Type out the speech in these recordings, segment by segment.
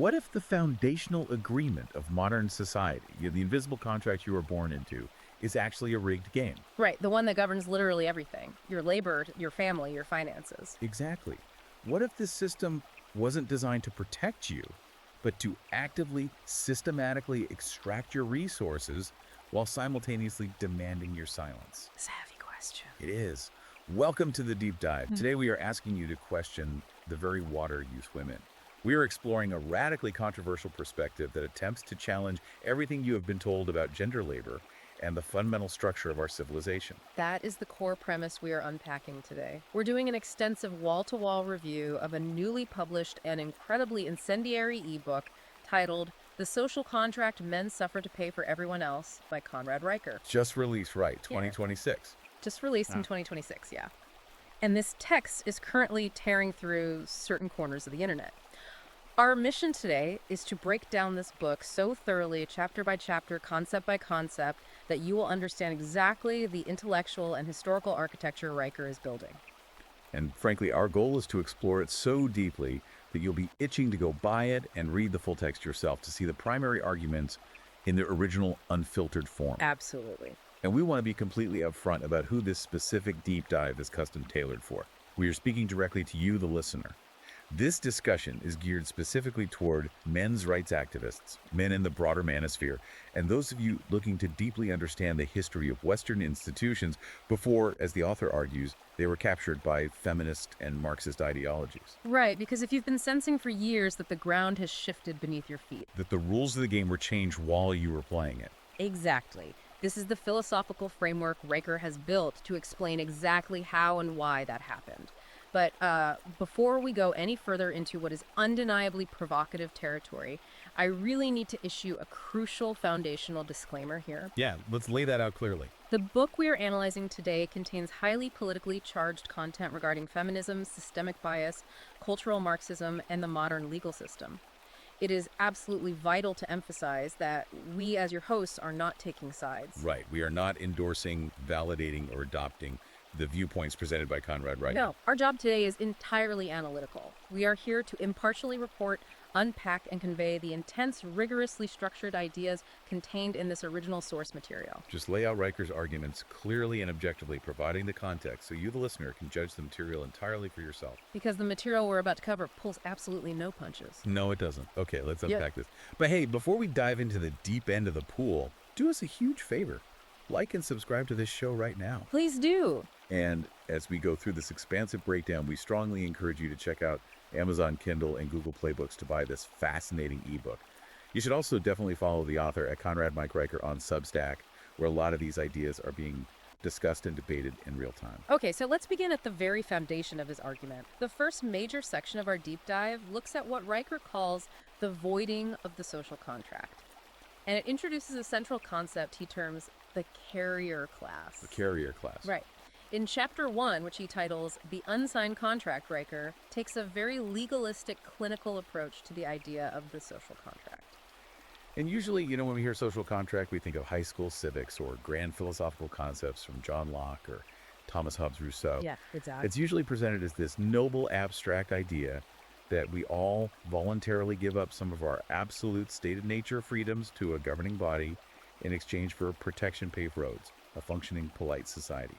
What if the foundational agreement of modern society, the invisible contract you were born into, is actually a rigged game? Right, the one that governs literally everything. Your labor, your family, your finances. Exactly. What if this system wasn't designed to protect you, but to actively, systematically extract your resources while simultaneously demanding your silence? Savvy question. It is. Welcome to the deep dive. Today we are asking you to question the very water you swim in. We are exploring a radically controversial perspective that attempts to challenge everything you have been told about gender labor and the fundamental structure of our civilization. That is the core premise we are unpacking today. We're doing an extensive wall-to-wall review of a newly published and incredibly incendiary ebook titled The Social Contract Men Suffer to Pay for Everyone Else by Conrad Reicher. Just released, right, Yeah. 2026. Just released in 2026, yeah. And this text is currently tearing through certain corners of the internet. Our mission today is to break down this book so thoroughly, chapter by chapter, concept by concept, that you will understand exactly the intellectual and historical architecture Riker is building. And frankly, our goal is to explore it so deeply that you'll be itching to go buy it and read the full text yourself to see the primary arguments in their original unfiltered form. Absolutely. And we want to be completely upfront about who this specific deep dive is custom tailored for. We are speaking directly to you, the listener. This discussion is geared specifically toward men's rights activists, men in the broader manosphere, and those of you looking to deeply understand the history of Western institutions before, as the author argues, they were captured by feminist and Marxist ideologies. Right, because if you've been sensing for years that the ground has shifted beneath your feet. That the rules of the game were changed while you were playing it. Exactly. This is the philosophical framework Riker has built to explain exactly how and why that happened. But before we go any further into what is undeniably provocative territory, I really need to issue a crucial foundational disclaimer here. Yeah, let's lay that out clearly. The book we are analyzing today contains highly politically charged content regarding feminism, systemic bias, cultural Marxism, and the modern legal system. It is absolutely vital to emphasize that we, as your hosts, are not taking sides. Right. We are not endorsing, validating, or adopting the viewpoints presented by Conrad Reicher. No, our job today is entirely analytical. We are here to impartially report, unpack, and convey the intense, rigorously structured ideas contained in this original source material. Just lay out Reicher's arguments clearly and objectively, providing the context so you, the listener, can judge the material entirely for yourself. Because the material we're about to cover pulls absolutely no punches. No, it doesn't. Okay, let's unpack this. But hey, before we dive into the deep end of the pool, do us a huge favor. Like and subscribe to this show right now. Please do. And as we go through this expansive breakdown, we strongly encourage you to check out Amazon Kindle and Google Play Books to buy this fascinating ebook. You should also definitely follow the author at Conrad Mike Reicher on Substack, where a lot of these ideas are being discussed and debated in real time. Okay, so let's begin at the very foundation of his argument. The first major section of our deep dive looks at what Reicher calls the voiding of the social contract. And it introduces a central concept he terms the carrier class. The carrier class. Right. In Chapter 1, which he titles The Unsigned Contract, Reicher takes a very legalistic, clinical approach to the idea of the social contract. And usually, when we hear social contract, we think of high school civics or grand philosophical concepts from John Locke or Thomas Hobbes Rousseau. Yeah, exactly. It's usually presented as this noble, abstract idea that we all voluntarily give up some of our absolute stated nature freedoms to a governing body in exchange for protection paved roads, a functioning, polite society.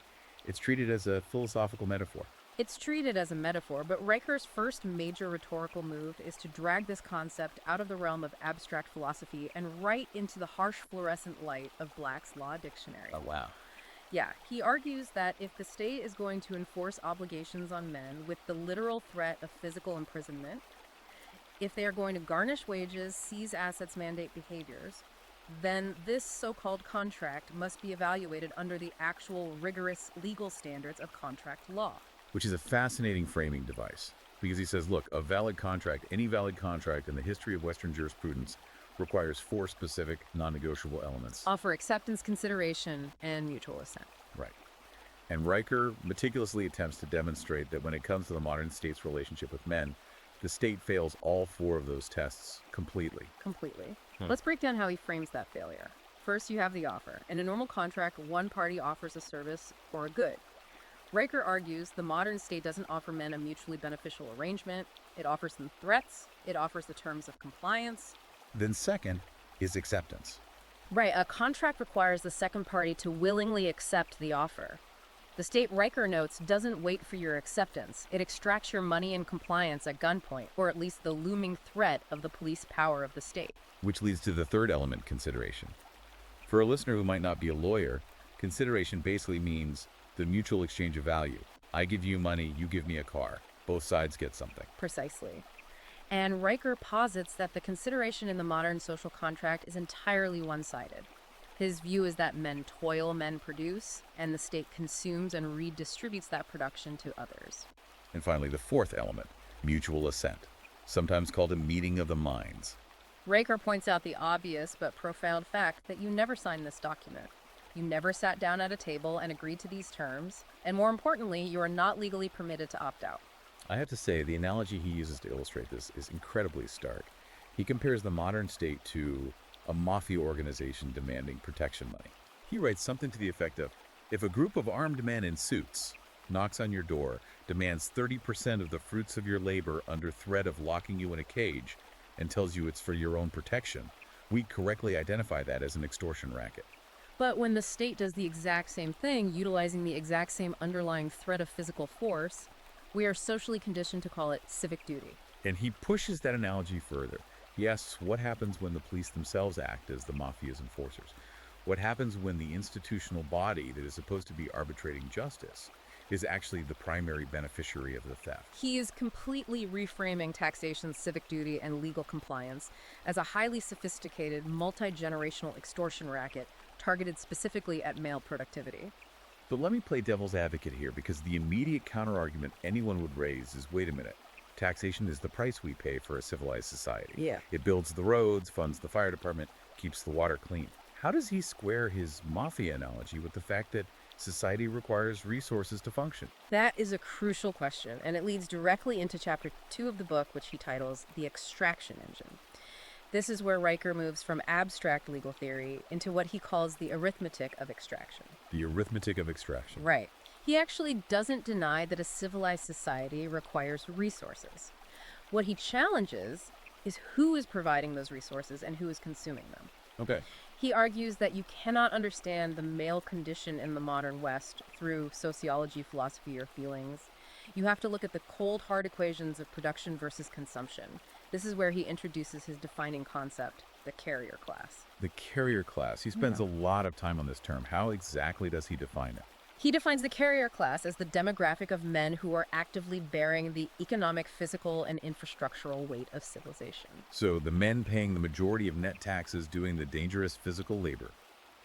It's treated as a philosophical metaphor. It's treated as a metaphor, but Reicher's first major rhetorical move is to drag this concept out of the realm of abstract philosophy and right into the harsh fluorescent light of Black's Law Dictionary. Oh, wow. Yeah, he argues that if the state is going to enforce obligations on men with the literal threat of physical imprisonment, if they are going to garnish wages, seize assets, mandate behaviors, then this so-called contract must be evaluated under the actual rigorous legal standards of contract law. Which is a fascinating framing device, because he says, look, a valid contract, any valid contract in the history of Western jurisprudence requires 4 specific non-negotiable elements. Offer acceptance, consideration, and mutual assent. Right. And Reicher meticulously attempts to demonstrate that when it comes to the modern state's relationship with men, the state fails all 4 of those tests completely. Let's break down how he frames that failure. First, you have the offer. In a normal contract, one party offers a service or a good. Riker argues the modern state doesn't offer men a mutually beneficial arrangement. It offers them threats. It offers the terms of compliance. Then second is acceptance. Right, a contract requires the second party to willingly accept the offer. The state, Riker notes, doesn't wait for your acceptance. It extracts your money and compliance at gunpoint, or at least the looming threat of the police power of the state. Which leads to the third element, consideration. For a listener who might not be a lawyer, consideration basically means the mutual exchange of value. I give you money, you give me a car. Both sides get something. Precisely. And Riker posits that the consideration in the modern social contract is entirely one-sided. His view is that men toil, men produce, and the state consumes and redistributes that production to others. And finally, the fourth element, mutual assent, sometimes called a meeting of the minds. Riker points out the obvious but profound fact that you never signed this document. You never sat down at a table and agreed to these terms, and more importantly, you are not legally permitted to opt out. I have to say, the analogy he uses to illustrate this is incredibly stark. He compares the modern state to a mafia organization demanding protection money. He writes something to the effect of, if a group of armed men in suits knocks on your door, demands 30% of the fruits of your labor under threat of locking you in a cage, and tells you it's for your own protection, we correctly identify that as an extortion racket. But when the state does the exact same thing, utilizing the exact same underlying threat of physical force, we are socially conditioned to call it civic duty. And he pushes that analogy further. He asks what happens when the police themselves act as the mafia's enforcers. What happens when the institutional body that is supposed to be arbitrating justice is actually the primary beneficiary of the theft? He is completely reframing taxation's civic duty and legal compliance as a highly sophisticated, multi-generational extortion racket targeted specifically at male productivity. But let me play devil's advocate here, because the immediate counterargument anyone would raise is, wait a minute, taxation is the price we pay for a civilized society. Yeah. It builds the roads, funds the fire department, keeps the water clean. How does he square his mafia analogy with the fact that society requires resources to function? That is a crucial question, and it leads directly into chapter 2 of the book, which he titles The Extraction Engine. This is where Riker moves from abstract legal theory into what he calls the arithmetic of extraction. The arithmetic of extraction. Right. He actually doesn't deny that a civilized society requires resources. What he challenges is who is providing those resources and who is consuming them. Okay. He argues that you cannot understand the male condition in the modern West through sociology, philosophy, or feelings. You have to look at the cold, hard equations of production versus consumption. This is where he introduces his defining concept, the carrier class. The carrier class. He spends a lot of time on this term. How exactly does he define it? He defines the carrier class as the demographic of men who are actively bearing the economic, physical, and infrastructural weight of civilization. So the men paying the majority of net taxes, doing the dangerous physical labor,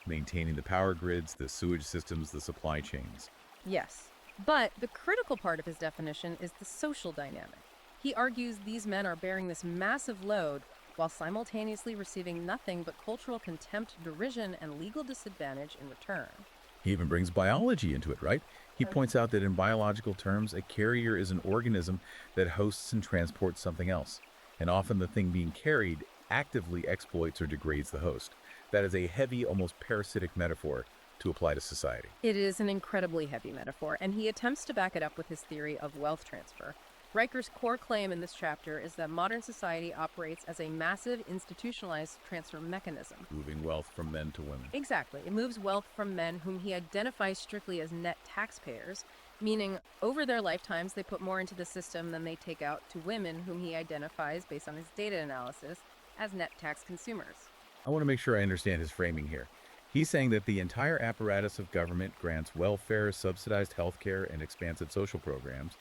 maintaining the power grids, the sewage systems, the supply chains. Yes, but the critical part of his definition is the social dynamic. He argues these men are bearing this massive load while simultaneously receiving nothing but cultural contempt, derision, and legal disadvantage in return. He even brings biology into it, right? He points out that in biological terms, a carrier is an organism that hosts and transports something else. And often the thing being carried actively exploits or degrades the host. That is a heavy, almost parasitic metaphor to apply to society. It is an incredibly heavy metaphor, and he attempts to back it up with his theory of wealth transfer. Riker's core claim in this chapter is that modern society operates as a massive institutionalized transfer mechanism. Moving wealth from men to women. Exactly. It moves wealth from men whom he identifies strictly as net taxpayers, meaning over their lifetimes they put more into the system than they take out, to women whom he identifies, based on his data analysis, as net tax consumers. I want to make sure I understand his framing here. He's saying that the entire apparatus of government grants welfare, subsidized healthcare, and expansive social programs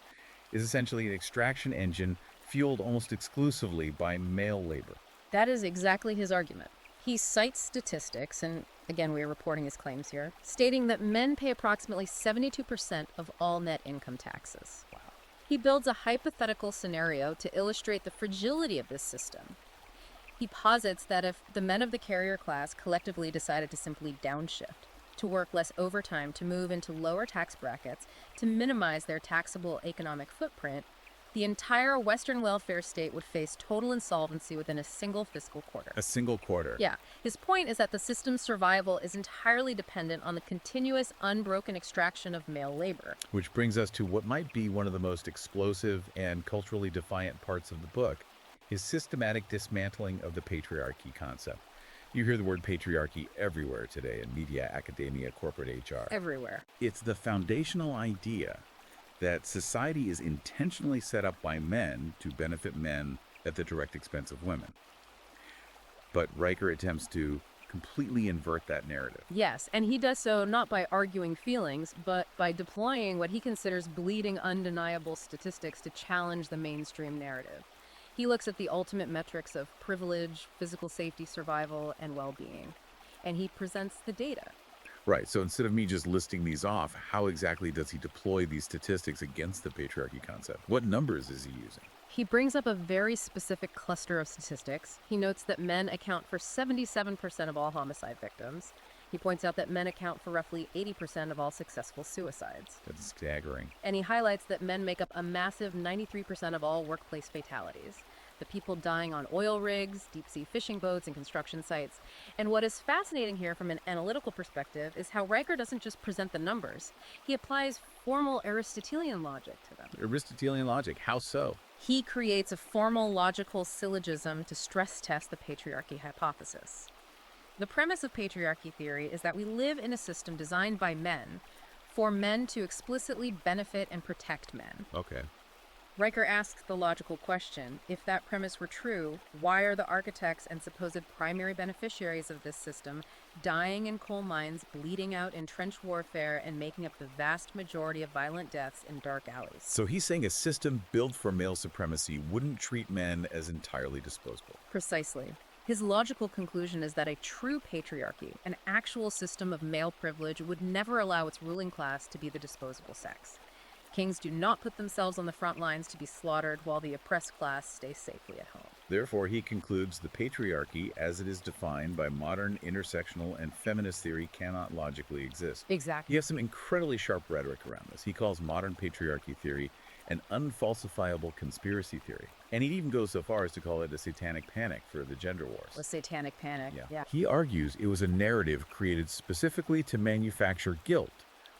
is essentially an extraction engine fueled almost exclusively by male labor. That is exactly his argument. He cites statistics, and again we are reporting his claims here, stating that men pay approximately 72% of all net income taxes. Wow. He builds a hypothetical scenario to illustrate the fragility of this system. He posits that if the men of the carrier class collectively decided to simply downshift, to work less overtime, to move into lower tax brackets, to minimize their taxable economic footprint, The entire Western welfare state would face total insolvency within a single fiscal quarter. A single quarter. Yeah, his point is that the system's survival is entirely dependent on the continuous, unbroken extraction of male labor. Which brings us to what might be one of the most explosive and culturally defiant parts of the book, his systematic dismantling of the patriarchy concept. You hear the word patriarchy everywhere today in media, academia, corporate HR. Everywhere. It's the foundational idea that society is intentionally set up by men to benefit men at the direct expense of women. But Riker attempts to completely invert that narrative. Yes, and he does so not by arguing feelings, but by deploying what he considers bleeding, undeniable statistics to challenge the mainstream narrative. He looks at the ultimate metrics of privilege, physical safety, survival, and well-being, and he presents the data. Right, so instead of me just listing these off, how exactly does he deploy these statistics against the patriarchy concept? What numbers is he using? He brings up a very specific cluster of statistics. He notes that men account for 77% of all homicide victims. He points out that men account for roughly 80% of all successful suicides. That's staggering. And he highlights that men make up a massive 93% of all workplace fatalities. The people dying on oil rigs, deep-sea fishing boats, and construction sites. And what is fascinating here from an analytical perspective is how Riker doesn't just present the numbers. He applies formal Aristotelian logic to them. Aristotelian logic, how so? He creates a formal logical syllogism to stress test the patriarchy hypothesis. The premise of patriarchy theory is that we live in a system designed by men for men to explicitly benefit and protect men. Okay. Riker asks the logical question, if that premise were true, why are the architects and supposed primary beneficiaries of this system dying in coal mines, bleeding out in trench warfare, and making up the vast majority of violent deaths in dark alleys? So he's saying a system built for male supremacy wouldn't treat men as entirely disposable. Precisely. His logical conclusion is that a true patriarchy, an actual system of male privilege, would never allow its ruling class to be the disposable sex. Kings do not put themselves on the front lines to be slaughtered while the oppressed class stays safely at home. Therefore, he concludes the patriarchy, as it is defined by modern intersectional and feminist theory, cannot logically exist. Exactly. He has some incredibly sharp rhetoric around this. He calls modern patriarchy theory an unfalsifiable conspiracy theory. And he even goes so far as to call it a satanic panic for the gender wars. A satanic panic. Yeah. He argues it was a narrative created specifically to manufacture guilt,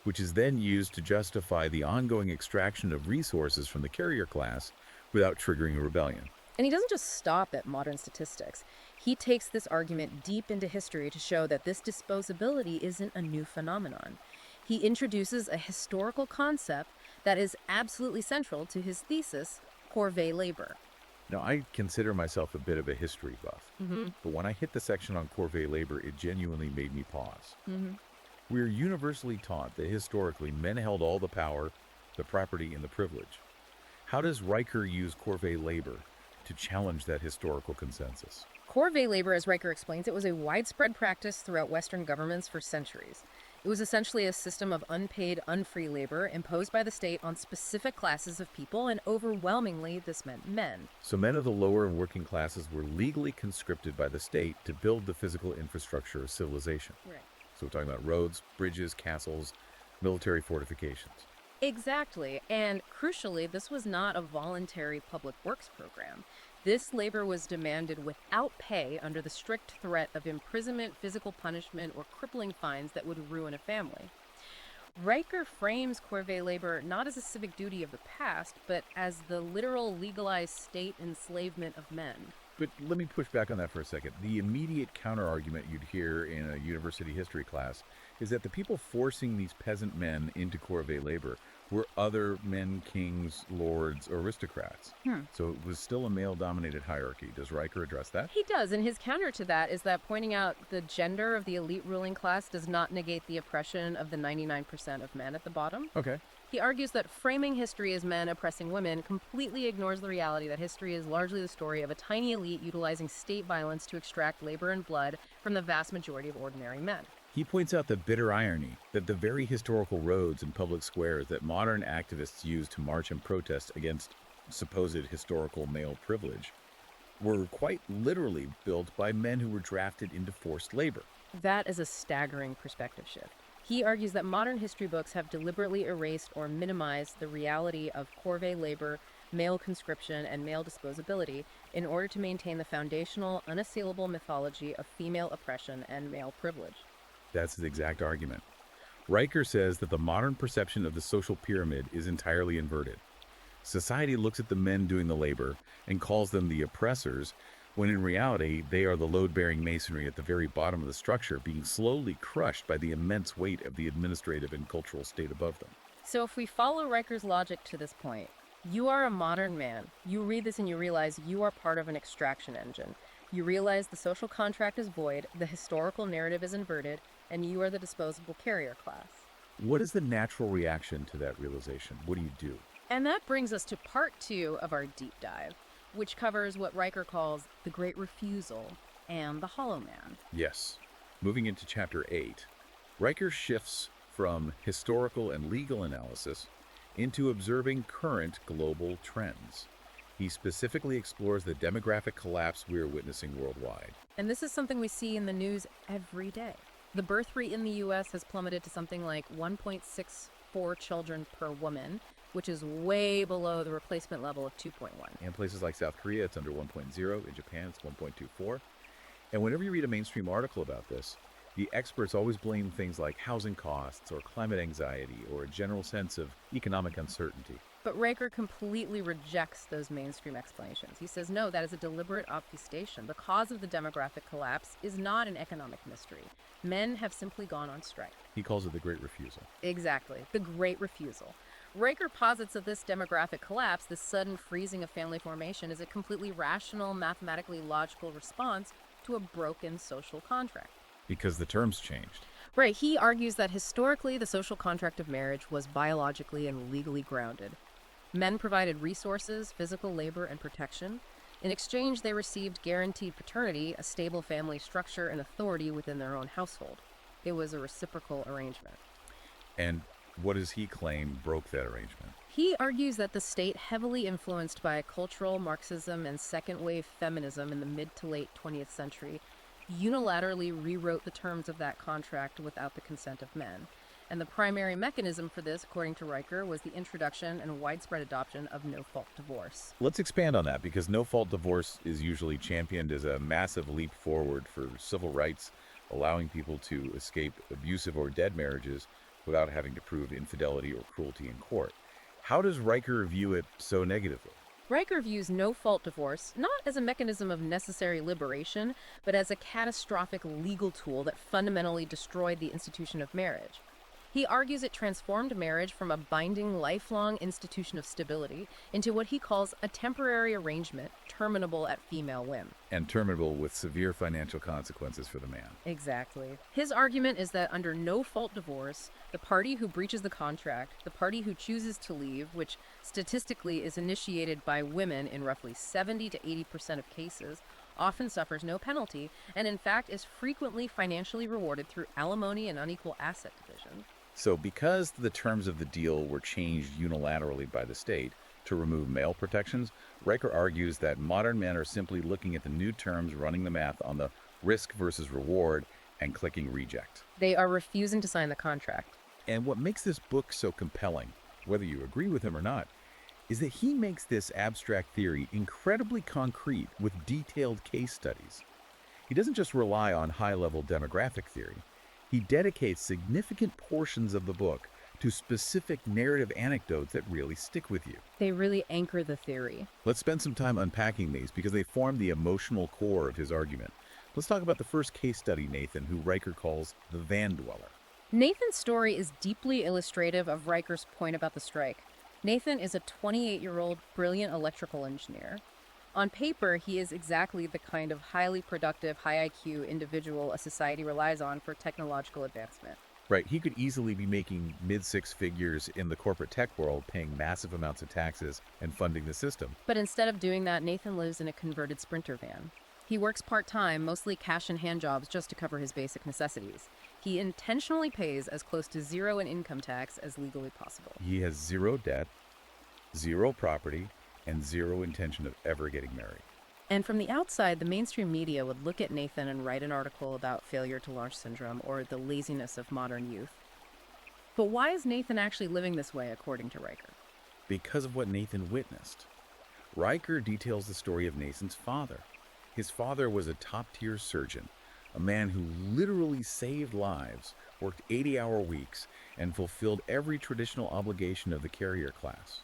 which is then used to justify the ongoing extraction of resources from the carrier class without triggering a rebellion. And he doesn't just stop at modern statistics. He takes this argument deep into history to show that this disposability isn't a new phenomenon. He introduces a historical concept that is absolutely central to his thesis, corvée labor. Now, I consider myself a bit of a history buff, but when I hit the section on corvée labor, it genuinely made me pause. We're universally taught that historically men held all the power, the property, and the privilege. How does Riker use corvée labor to challenge that historical consensus? Corvée labor, as Riker explains it, was a widespread practice throughout Western governments for centuries. It was essentially a system of unpaid, unfree labor imposed by the state on specific classes of people, and overwhelmingly this meant men. So men of the lower and working classes were legally conscripted by the state to build the physical infrastructure of civilization. Right. So we're talking about roads, bridges, castles, military fortifications. Exactly. And crucially, this was not a voluntary public works program. This labor was demanded without pay under the strict threat of imprisonment, physical punishment, or crippling fines that would ruin a family. Riker frames corvée labor not as a civic duty of the past, but as the literal legalized state enslavement of men. But let me push back on that for a second. The immediate counter-argument you'd hear in a university history class is that the people forcing these peasant men into corvée labor were other men, kings, lords, or aristocrats. So it was still a male-dominated hierarchy. Does Riker address that? He does, and his counter to that is that pointing out the gender of the elite ruling class does not negate the oppression of the 99% of men at the bottom. Okay. He argues that framing history as men oppressing women completely ignores the reality that history is largely the story of a tiny elite utilizing state violence to extract labor and blood from the vast majority of ordinary men. He points out the bitter irony that the very historical roads and public squares that modern activists use to march and protest against supposed historical male privilege were quite literally built by men who were drafted into forced labor. That is a staggering perspective shift. He argues that modern history books have deliberately erased or minimized the reality of corvée labor male conscription, and male disposability in order to maintain the foundational, unassailable mythology of female oppression and male privilege. That's his exact argument. Riker says that the modern perception of the social pyramid is entirely inverted. Society looks at the men doing the labor and calls them the oppressors, when in reality, they are the load-bearing masonry at the very bottom of the structure, being slowly crushed by the immense weight of the administrative and cultural state above them. So if we follow Riker's logic to this point, you are a modern man. You read this and you realize you are part of an extraction engine. You realize the social contract is void, the historical narrative is inverted, and you are the disposable carrier class. What is the natural reaction to that realization? What do you do? And that brings us to part 2 of our deep dive, which covers what Riker calls the Great Refusal and the Hollow Man. Yes. Moving into Chapter 8, Riker shifts from historical and legal analysis into observing current global trends. He specifically explores the demographic collapse we are witnessing worldwide. And this is something we see in the news every day. The birth rate in the U.S. has plummeted to something like 1.64 children per woman, which is way below the replacement level of 2.1. In places like South Korea, it's under 1.0. In Japan, it's 1.24. And whenever you read a mainstream article about this, the experts always blame things like housing costs or climate anxiety or a general sense of economic uncertainty. But Riker completely rejects those mainstream explanations. He says, no, that is a deliberate obfuscation. The cause of the demographic collapse is not an economic mystery. Men have simply gone on strike. He calls it the Great Refusal. Exactly, the Great Refusal. Riker posits that this demographic collapse, this sudden freezing of family formation, is a completely rational, mathematically logical response to a broken social contract. Because the terms changed. Right, he argues that historically the social contract of marriage was biologically and legally grounded. Men provided resources, physical labor, and protection. In exchange, they received guaranteed paternity, a stable family structure, and authority within their own household. It was a reciprocal arrangement. And what does he claim broke that arrangement? He argues that the state, heavily influenced by cultural Marxism and second-wave feminism in the mid to late 20th century, unilaterally rewrote the terms of that contract without the consent of men. And the primary mechanism for this, according to Riker, was the introduction and widespread adoption of no-fault divorce. Let's expand on that, because no-fault divorce is usually championed as a massive leap forward for civil rights, allowing people to escape abusive or dead marriages without having to prove infidelity or cruelty in court. How does Riker view it so negatively? Riker views no-fault divorce not as a mechanism of necessary liberation, but as a catastrophic legal tool that fundamentally destroyed the institution of marriage. He argues it transformed marriage from a binding, lifelong institution of stability into what he calls a temporary arrangement terminable at female whim. And terminable with severe financial consequences for the man. Exactly. His argument is that under no-fault divorce, the party who breaches the contract, the party who chooses to leave, which statistically is initiated by women in roughly 70 to 80% of cases, often suffers no penalty, and in fact is frequently financially rewarded through alimony and unequal asset division. So because the terms of the deal were changed unilaterally by the state to remove male protections, Riker argues that modern men are simply looking at the new terms, running the math on the risk versus reward, and clicking reject. They are refusing to sign the contract. And what makes this book so compelling, whether you agree with him or not, is that he makes this abstract theory incredibly concrete with detailed case studies. He doesn't just rely on high-level demographic theory. He dedicates significant portions of the book to specific narrative anecdotes that really stick with you. They really anchor the theory. Let's spend some time unpacking these because they form the emotional core of his argument. Let's talk about the first case study, Nathan, who Riker calls the van dweller. Nathan's story is deeply illustrative of Riker's point about the strike. Nathan is a 28-year-old brilliant electrical engineer. On paper, he is exactly the kind of highly productive, high IQ individual a society relies on for technological advancement. Right, he could easily be making mid-six figures in the corporate tech world, paying massive amounts of taxes and funding the system. But instead of doing that, Nathan lives in a converted Sprinter van. He works part-time, mostly cash-in-hand jobs just to cover his basic necessities. He intentionally pays as close to zero in income tax as legally possible. He has zero debt, zero property, and zero intention of ever getting married. And from the outside, the mainstream media would look at Nathan and write an article about failure to launch syndrome or the laziness of modern youth. But why is Nathan actually living this way, according to Riker? Because of what Nathan witnessed. Riker details the story of Nathan's father. His father was a top-tier surgeon, a man who literally saved lives, worked 80-hour weeks, and fulfilled every traditional obligation of the carrier class.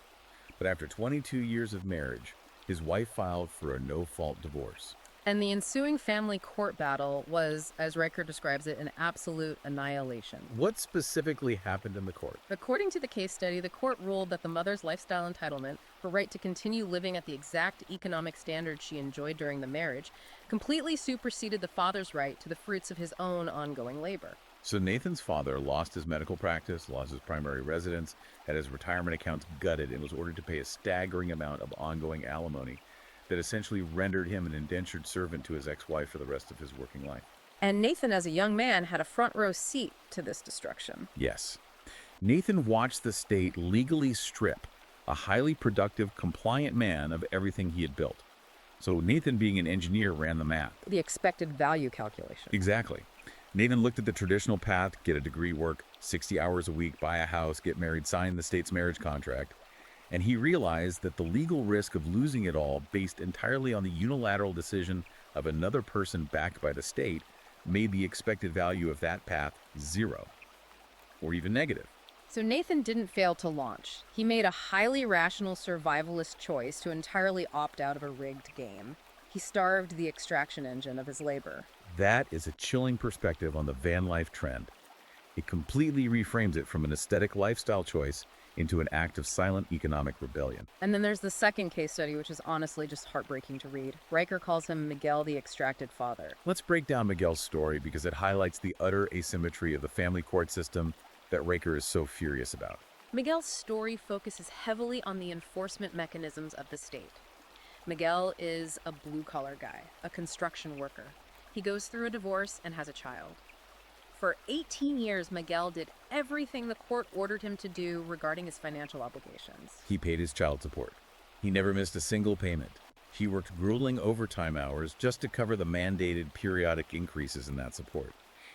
But after 22 years of marriage, his wife filed for a no-fault divorce. And the ensuing family court battle was, as Riker describes it, an absolute annihilation. What specifically happened in the court? According to the case study, the court ruled that the mother's lifestyle entitlement, her right to continue living at the exact economic standards she enjoyed during the marriage, completely superseded the father's right to the fruits of his own ongoing labor. So Nathan's father lost his medical practice, lost his primary residence, had his retirement accounts gutted, and was ordered to pay a staggering amount of ongoing alimony that essentially rendered him an indentured servant to his ex-wife for the rest of his working life. And Nathan, as a young man, had a front row seat to this destruction. Yes. Nathan watched the state legally strip a highly productive, compliant man of everything he had built. So Nathan, being an engineer, ran the math. The expected value calculation. Exactly. Nathan looked at the traditional path: get a degree, work 60 hours a week, buy a house, get married, sign the state's marriage contract. And he realized that the legal risk of losing it all, based entirely on the unilateral decision of another person backed by the state, made the expected value of that path zero, or even negative. So Nathan didn't fail to launch. He made a highly rational survivalist choice to entirely opt out of a rigged game. He starved the extraction engine of his labor. That is a chilling perspective on the van life trend. It completely reframes it from an aesthetic lifestyle choice into an act of silent economic rebellion. And then there's the second case study, which is honestly just heartbreaking to read. Riker calls him Miguel the extracted father. Let's break down Miguel's story because it highlights the utter asymmetry of the family court system that Riker is so furious about. Miguel's story focuses heavily on the enforcement mechanisms of the state. Miguel is a blue-collar guy, a construction worker. He goes through a divorce and has a child. For 18 years, Miguel did everything the court ordered him to do regarding his financial obligations. He paid his child support. He never missed a single payment. He worked grueling overtime hours just to cover the mandated periodic increases in that support.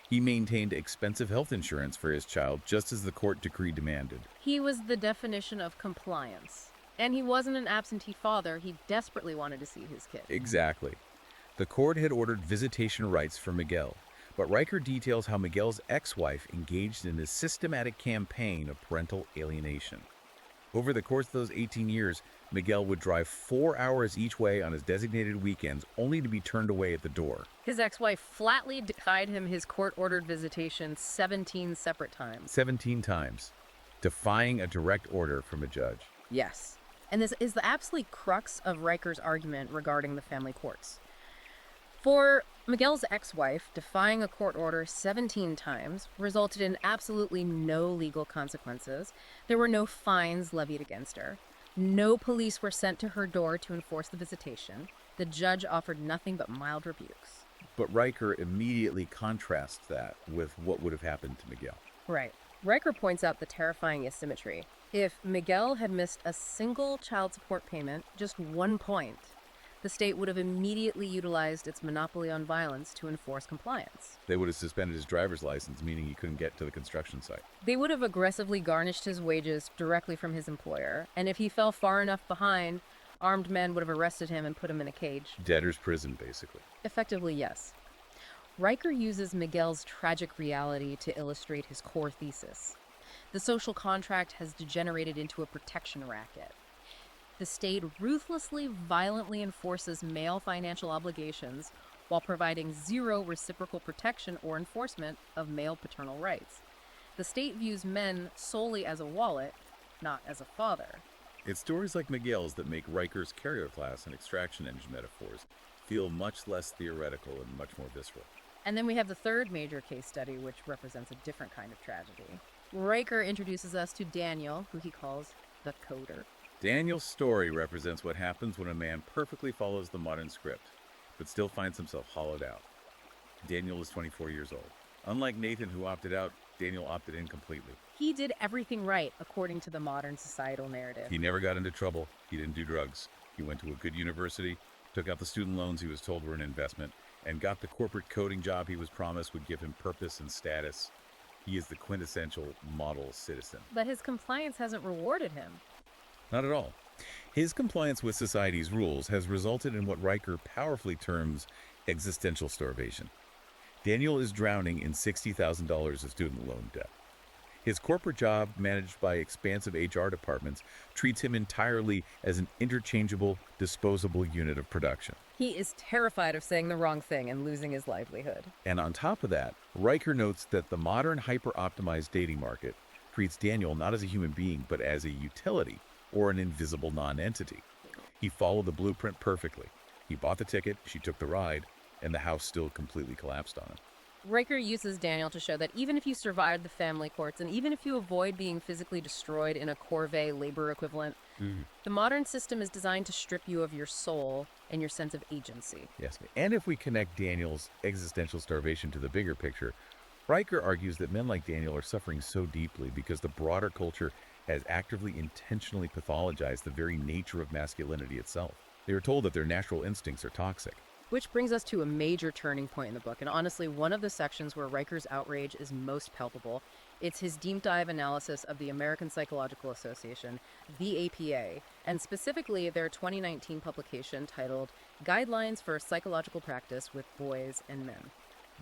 He maintained expensive health insurance for his child just as the court decree demanded. He was the definition of compliance. And he wasn't an absentee father. He desperately wanted to see his kid. Exactly. The court had ordered visitation rights for Miguel, but Riker details how Miguel's ex-wife engaged in a systematic campaign of parental alienation. Over the course of those 18 years, Miguel would drive 4 hours each way on his designated weekends, only to be turned away at the door. His ex-wife flatly denied him his court-ordered visitation 17 separate times. 17 times, defying a direct order from a judge. Yes. And this is the absolute crux of Riker's argument regarding the family courts. For Miguel's ex-wife, defying a court order 17 times resulted in absolutely no legal consequences. There were no fines levied against her. No police were sent to her door to enforce the visitation. The judge offered nothing but mild rebukes. But Riker immediately contrasts that with what would have happened to Miguel. Right. Riker points out the terrifying asymmetry. If Miguel had missed a single child support payment, just 1 point, the state would have immediately utilized its monopoly on violence to enforce compliance. They would have suspended his driver's license, meaning he couldn't get to the construction site. They would have aggressively garnished his wages directly from his employer, and if he fell far enough behind, armed men would have arrested him and put him in a cage. Debtor's prison, basically. Effectively, yes. Riker uses Miguel's tragic reality to illustrate his core thesis. The social contract has degenerated into a protection racket. The state ruthlessly, violently enforces male financial obligations while providing zero reciprocal protection or enforcement of male paternal rights. The state views men solely as a wallet, not as a father. It's stories like Miguel's that make Riker's carrier class and extraction engine metaphors feel much less theoretical and much more visceral. And then we have the third major case study, which represents a different kind of tragedy. Riker introduces us to Daniel, who he calls the coder. Daniel's story represents what happens when a man perfectly follows the modern script, but still finds himself hollowed out. Daniel is 24 years old. Unlike Nathan, who opted out, Daniel opted in completely. He did everything right, according to the modern societal narrative. He never got into trouble. He didn't do drugs. He went to a good university, took out the student loans he was told were an investment, and got the corporate coding job he was promised would give him purpose and status. He is the quintessential model citizen. But his compliance hasn't rewarded him. Not at all. His compliance with society's rules has resulted in what Riker powerfully terms existential starvation. Daniel is drowning in $60,000 of student loan debt. His corporate job, managed by expansive HR departments, treats him entirely as an interchangeable, disposable unit of production. He is terrified of saying the wrong thing and losing his livelihood. And on top of that, Riker notes that the modern hyper-optimized dating market treats Daniel not as a human being, but as a utility or an invisible non-entity. He followed the blueprint perfectly. He bought the ticket, she took the ride, and the house still completely collapsed on him. Riker uses Daniel to show that even if you survive the family courts and even if you avoid being physically destroyed in a corvée labor equivalent, the modern system is designed to strip you of your soul and your sense of agency. Yes, and if we connect Daniel's existential starvation to the bigger picture, Riker argues that men like Daniel are suffering so deeply because the broader culture has actively intentionally pathologized the very nature of masculinity itself. They are told that their natural instincts are toxic. Which brings us to a major turning point in the book, and honestly, one of the sections where Riker's outrage is most palpable. It's his deep dive analysis of the American Psychological Association, the APA, and specifically their 2019 publication titled Guidelines for Psychological Practice with Boys and Men.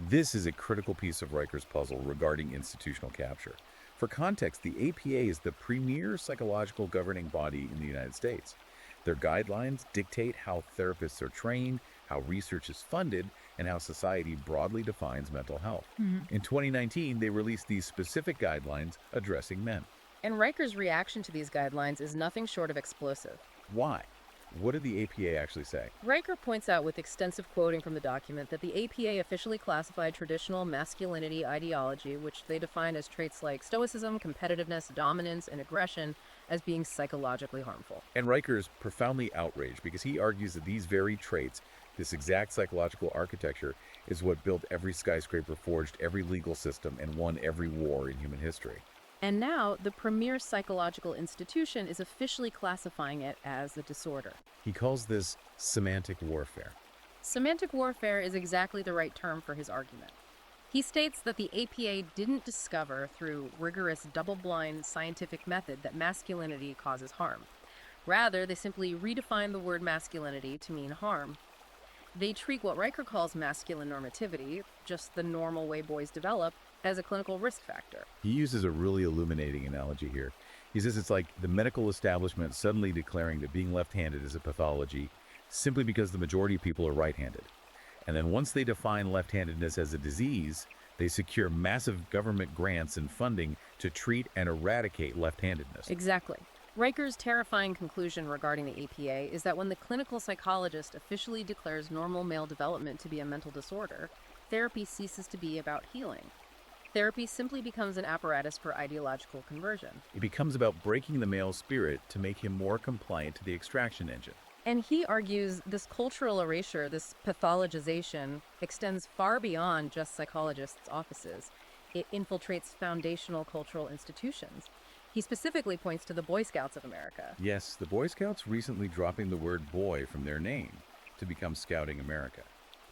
This is a critical piece of Riker's puzzle regarding institutional capture. For context, the APA is the premier psychological governing body in the United States. Their guidelines dictate how therapists are trained, how research is funded, and how society broadly defines mental health. In 2019, they released these specific guidelines addressing men. And Riker's reaction to these guidelines is nothing short of explosive. Why? What did the APA actually say? Riker points out with extensive quoting from the document that the APA officially classified traditional masculinity ideology, which they define as traits like stoicism, competitiveness, dominance, and aggression, as being psychologically harmful. And Riker is profoundly outraged because he argues that these very traits, this exact psychological architecture, is what built every skyscraper, forged every legal system, and won every war in human history. And now, the premier psychological institution is officially classifying it as a disorder. He calls this semantic warfare. Semantic warfare is exactly the right term for his argument. He states that the APA didn't discover through rigorous double-blind scientific method that masculinity causes harm. Rather, they simply redefine the word masculinity to mean harm. They treat what Riker calls masculine normativity, just the normal way boys develop, as a clinical risk factor. He uses a really illuminating analogy here. He says it's like the medical establishment suddenly declaring that being left-handed is a pathology simply because the majority of people are right-handed. And then once they define left-handedness as a disease, they secure massive government grants and funding to treat and eradicate left-handedness. Exactly. Riker's terrifying conclusion regarding the APA is that when the clinical psychologist officially declares normal male development to be a mental disorder, therapy ceases to be about healing. Therapy simply becomes an apparatus for ideological conversion. It becomes about breaking the male spirit to make him more compliant to the extraction engine. And he argues this cultural erasure, this pathologization, extends far beyond just psychologists' offices. It infiltrates foundational cultural institutions. He specifically points to the Boy Scouts of America. Yes, the Boy Scouts recently dropping the word boy from their name to become Scouting America.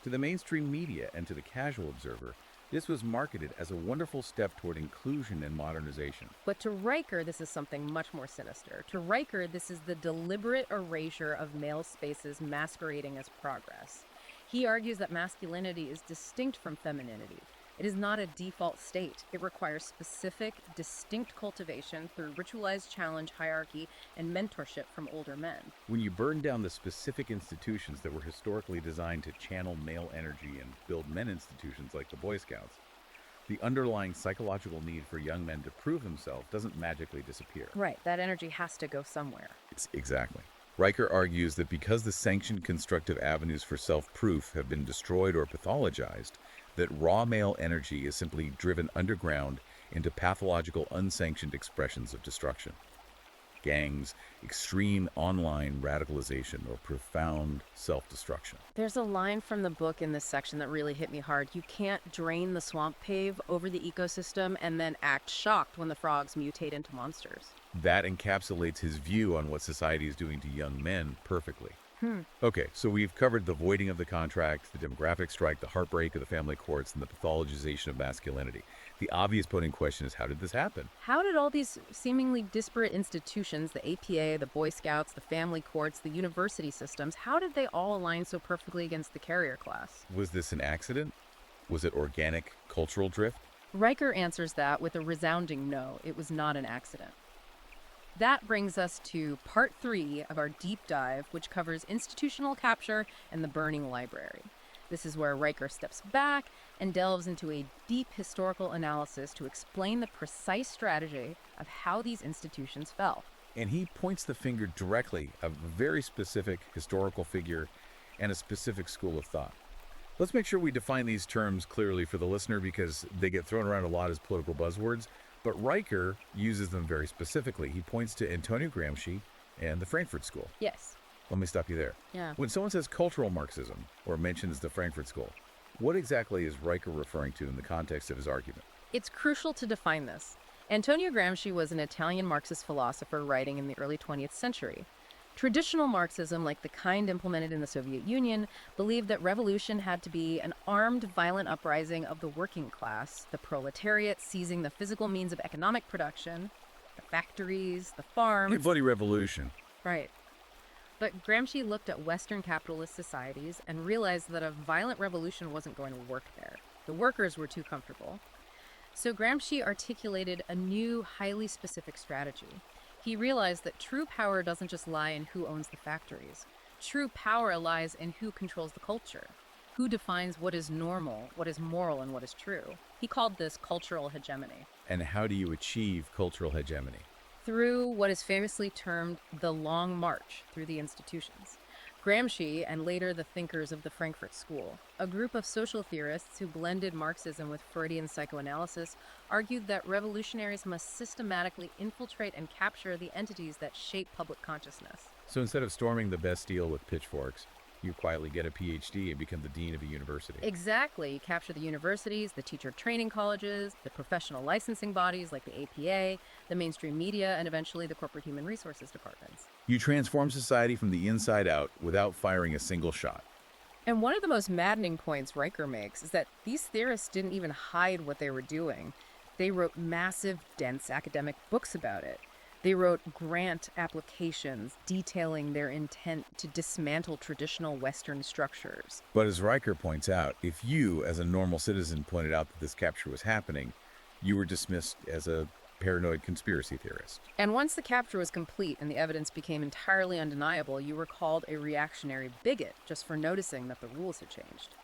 To the mainstream media and to the casual observer, this was marketed as a wonderful step toward inclusion and modernization. But to Riker, this is something much more sinister. To Riker, this is the deliberate erasure of male spaces masquerading as progress. He argues that masculinity is distinct from femininity. It is not a default state. It requires specific, distinct cultivation through ritualized challenge, hierarchy, and mentorship from older men. When you burn down the specific institutions that were historically designed to channel male energy and build men institutions like the Boy Scouts, the underlying psychological need for young men to prove themselves doesn't magically disappear. Right, that energy has to go somewhere. Exactly. Riker argues that because the sanctioned constructive avenues for self-proof have been destroyed or pathologized, that raw male energy is simply driven underground into pathological, unsanctioned expressions of destruction. Gangs, extreme online radicalization, or profound self-destruction. There's a line from the book in this section that really hit me hard. You can't drain the swamp pave over the ecosystem and then act shocked when the frogs mutate into monsters. That encapsulates his view on what society is doing to young men perfectly. Okay, so we've covered the voiding of the contract, the demographic strike, the heartbreak of the family courts, and the pathologization of masculinity. The obvious burning question is, how did this happen? How did all these seemingly disparate institutions, the APA, the Boy Scouts, the family courts, the university systems, how did they all align so perfectly against the carrier class? Was this an accident? Was it organic cultural drift? Riker answers that with a resounding no, it was not an accident. That brings us to part 3 of our deep dive, which covers institutional capture and the burning library. This is where Riker steps back and delves into a deep historical analysis to explain the precise strategy of how these institutions fell. And he points the finger directly at a very specific historical figure and a specific school of thought. Let's make sure we define these terms clearly for the listener because they get thrown around a lot as political buzzwords, but Riker uses them very specifically. He points to Antonio Gramsci and the Frankfurt School. Yes. Let me stop you there. Yeah. When someone says cultural Marxism or mentions the Frankfurt School, what exactly is Riker referring to in the context of his argument? It's crucial to define this. Antonio Gramsci was an Italian Marxist philosopher writing in the early 20th century. Traditional Marxism, like the kind implemented in the Soviet Union, believed that revolution had to be an armed, violent uprising of the working class, the proletariat seizing the physical means of economic production, the factories, the farms. A bloody revolution. Right. But Gramsci looked at Western capitalist societies and realized that a violent revolution wasn't going to work there. The workers were too comfortable. So Gramsci articulated a new, highly specific strategy. He realized that true power doesn't just lie in who owns the factories. True power lies in who controls the culture, who defines what is normal, what is moral, and what is true. He called this cultural hegemony. And how do you achieve cultural hegemony? Through what is famously termed the Long March through the institutions. Gramsci, and later the thinkers of the Frankfurt School, a group of social theorists who blended Marxism with Freudian psychoanalysis, argued that revolutionaries must systematically infiltrate and capture the entities that shape public consciousness. So instead of storming the Bastille with pitchforks, you quietly get a PhD and become the dean of a university. Exactly. You capture the universities, the teacher training colleges, the professional licensing bodies like the APA, the mainstream media, and eventually the corporate human resources departments. You transform society from the inside out without firing a single shot. And one of the most maddening points Riker makes is that these theorists didn't even hide what they were doing. They wrote massive, dense academic books about it. They wrote grant applications detailing their intent to dismantle traditional Western structures. But as Riker points out, if you, as a normal citizen, pointed out that this capture was happening, you were dismissed as a paranoid conspiracy theorist. And once the capture was complete and the evidence became entirely undeniable, you were called a reactionary bigot just for noticing that the rules had changed.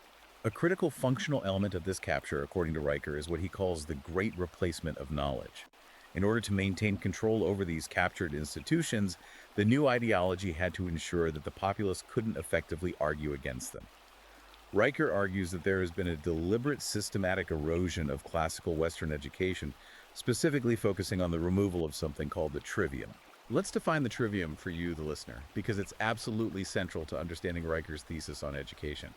A critical functional element of this capture, according to Riker, is what he calls the great replacement of knowledge. In order to maintain control over these captured institutions, the new ideology had to ensure that the populace couldn't effectively argue against them. Riker argues that there has been a deliberate systematic erosion of classical Western education, specifically focusing on the removal of something called the trivium. Let's define the trivium for you, the listener, because it's absolutely central to understanding Riker's thesis on education.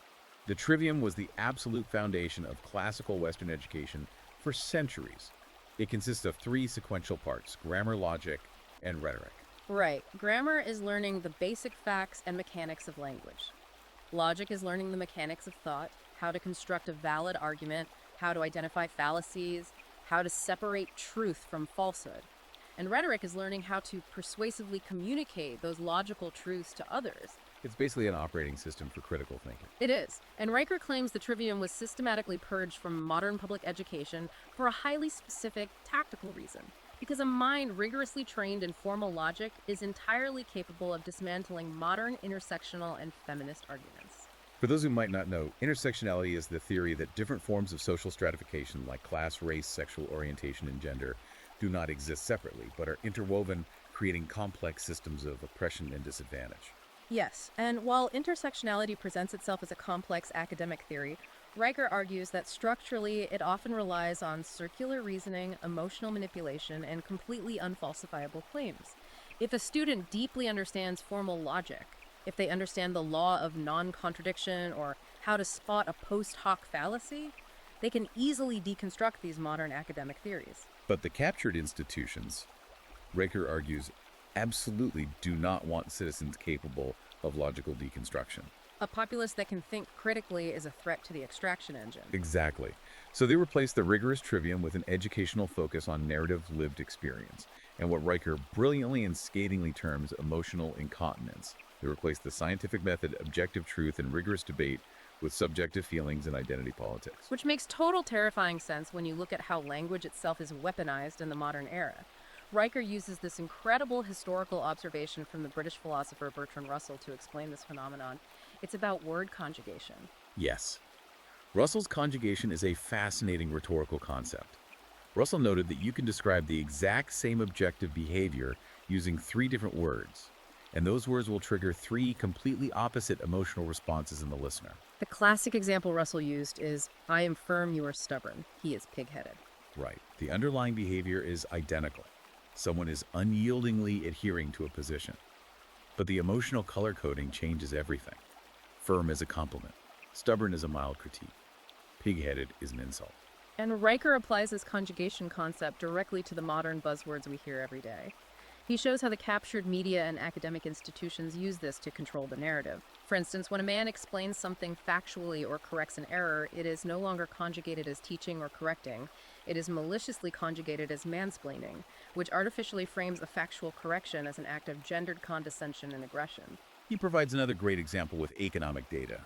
The trivium was the absolute foundation of classical Western education for centuries. It consists of 3 sequential parts: grammar, logic, and rhetoric. Right. Grammar is learning the basic facts and mechanics of language. Logic is learning the mechanics of thought, how to construct a valid argument, how to identify fallacies, how to separate truth from falsehood. And rhetoric is learning how to persuasively communicate those logical truths to others. It's basically an operating system for critical thinking. It is. And Riker claims the trivium was systematically purged from modern public education for a highly specific, tactical reason. Because a mind rigorously trained in formal logic is entirely capable of dismantling modern intersectional and feminist arguments. For those who might not know, intersectionality is the theory that different forms of social stratification like class, race, sexual orientation, and gender do not exist separately, but are interwoven, creating complex systems of oppression and disadvantage. Yes, and while intersectionality presents itself as a complex academic theory, Riker argues that structurally it often relies on circular reasoning, emotional manipulation, and completely unfalsifiable claims. If a student deeply understands formal logic, if they understand the law of non-contradiction or how to spot a post hoc fallacy, they can easily deconstruct these modern academic theories. But the captured institutions, Riker argues, absolutely do not want citizens capable of logical deconstruction. A populace that can think critically is a threat to the extraction engine. Exactly. So they replaced the rigorous trivium with an educational focus on narrative lived experience, and what Riker brilliantly and scathingly terms emotional incontinence. They replaced the scientific method, objective truth, and rigorous debate with subjective feelings and identity politics. Which makes total terrifying sense when you look at how language itself is weaponized in the modern era. Riker uses this incredible historical observation from the British philosopher Bertrand Russell to explain this phenomenon. It's about word conjugation. Yes. Russell's conjugation is a fascinating rhetorical concept. Russell noted that you can describe the exact same objective behavior using three different words, and those words will trigger three completely opposite emotional responses in the listener. The classic example Russell used is, I am firm, you are stubborn. He is pig-headed. Right. The underlying behavior is identical. Someone is unyieldingly adhering to a position. But the emotional color coding changes everything. Firm is a compliment. Stubborn is a mild critique. Pig-headed is an insult. And Riker applies this conjugation concept directly to the modern buzzwords we hear every day. He shows how the captured media and academic institutions use this to control the narrative. For instance, when a man explains something factually or corrects an error, it is no longer conjugated as teaching or correcting. It is maliciously conjugated as mansplaining, which artificially frames a factual correction as an act of gendered condescension and aggression. He provides another great example with economic data.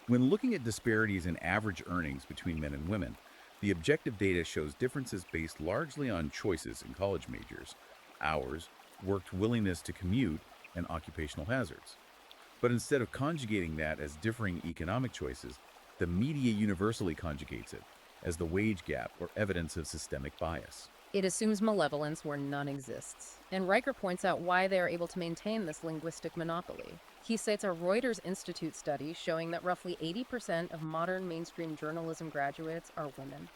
When looking at disparities in average earnings between men and women, the objective data shows differences based largely on choices in college majors, hours, worked willingness to commute, and occupational hazards. But instead of conjugating that as differing economic choices, the media universally conjugates it as the wage gap or evidence of systemic bias. It assumes malevolence where none exists. And Riker points out why they are able to maintain this linguistic monopoly. He cites a Reuters Institute study showing that roughly 80% of modern mainstream journalism graduates are women.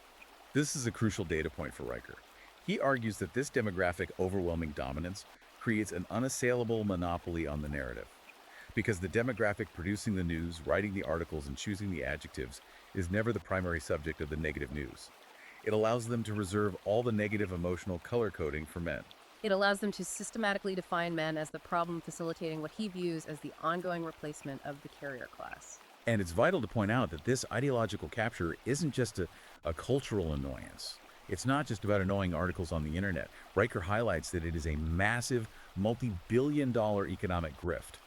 This is a crucial data point for Riker. He argues that this demographic overwhelming dominance creates an unassailable monopoly on the narrative. Because the demographic producing the news, writing the articles, and choosing the adjectives is never the primary subject of the negative news. It allows them to reserve all the negative emotional color coding for men. It allows them to systematically define men as the problem facilitating what he views as the ongoing replacement of the carrier class. And it's vital to point out that this ideological capture isn't just a cultural annoyance. It's not just about annoying articles on the internet. Riker highlights that it is a massive, multi-billion-dollar economic grift.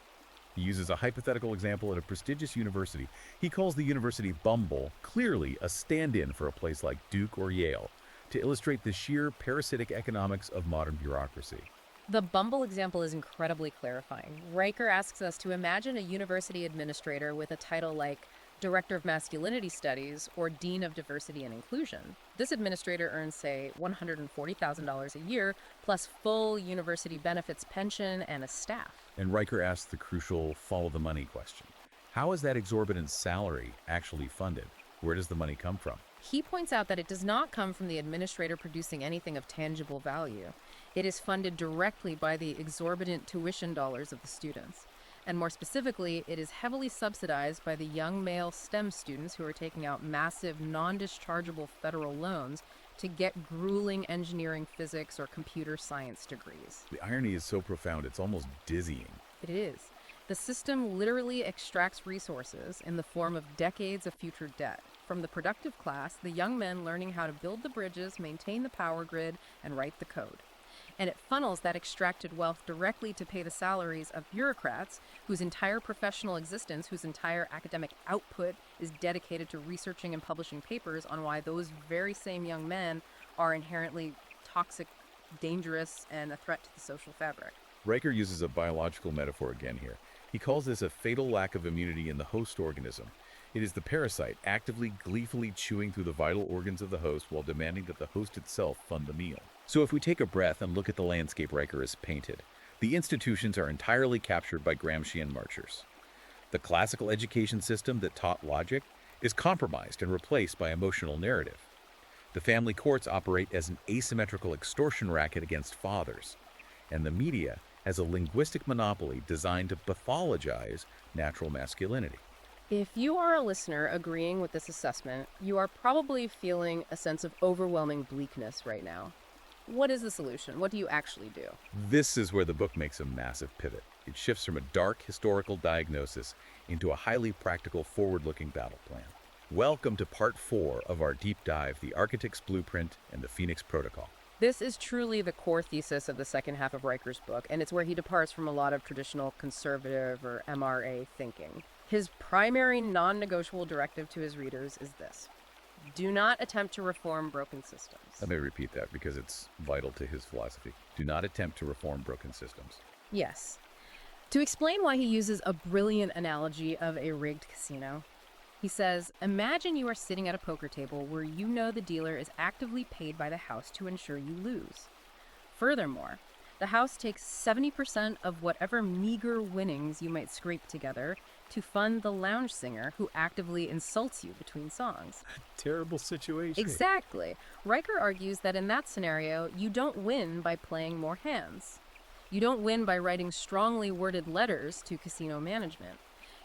He uses a hypothetical example at a prestigious university. He calls the university Bumble clearly a stand-in for a place like Duke or Yale, to illustrate the sheer parasitic economics of modern bureaucracy. The Bumble example is incredibly clarifying. Riker asks us to imagine a university administrator with a title like Director of Masculinity Studies or Dean of Diversity and Inclusion. This administrator earns, say, $140,000 a year, plus full university benefits, pension, and a staff. And Riker asks the crucial follow-the-money question. How is that exorbitant salary actually funded? Where does the money come from? He points out that it does not come from the administrator producing anything of tangible value. It is funded directly by the exorbitant tuition dollars of the students. And more specifically, it is heavily subsidized by the young male STEM students who are taking out massive, non-dischargeable federal loans to get grueling engineering, physics, or computer science degrees. The irony is so profound, it's almost dizzying. It is. The system literally extracts resources in the form of decades of future debt. From the productive class, the young men learning how to build the bridges, maintain the power grid, and write the code. And it funnels that extracted wealth directly to pay the salaries of bureaucrats whose entire professional existence, whose entire academic output is dedicated to researching and publishing papers on why those very same young men are inherently toxic, dangerous, and a threat to the social fabric. Riker uses a biological metaphor again here. He calls this a fatal lack of immunity in the host organism. It is the parasite actively, gleefully chewing through the vital organs of the host while demanding that the host itself fund the meal. So if we take a breath and look at the landscape Riker has painted, the institutions are entirely captured by Gramscian marchers. The classical education system that taught logic is compromised and replaced by emotional narrative. The family courts operate as an asymmetrical extortion racket against fathers. And the media has a linguistic monopoly designed to pathologize natural masculinity. If you are a listener agreeing with this assessment, you are probably feeling a sense of overwhelming bleakness right now. what is the solution? What do you actually do? This is where the book makes a massive pivot. It shifts from a dark historical diagnosis into a highly practical, forward-looking battle plan. Welcome to part 4 of our deep dive, The Architect's Blueprint and the Phoenix Protocol. This is truly the core thesis of the second half of Riker's book, and it's where he departs from a lot of traditional conservative or MRA thinking. His primary non-negotiable directive to his readers is this: do not attempt to reform broken systems. Let me repeat that because it's vital to his philosophy. Do not attempt to reform broken systems. Yes. To explain why he uses a brilliant analogy of a rigged casino, he says, imagine you are sitting at a poker table where you know the dealer is actively paid by the house to ensure you lose. Furthermore, the house takes 70% of whatever meager winnings you might scrape together to fund the lounge singer who actively insults you between songs. Terrible situation. Exactly. Riker argues that in that scenario, you don't win by playing more hands. You don't win by writing strongly worded letters to casino management.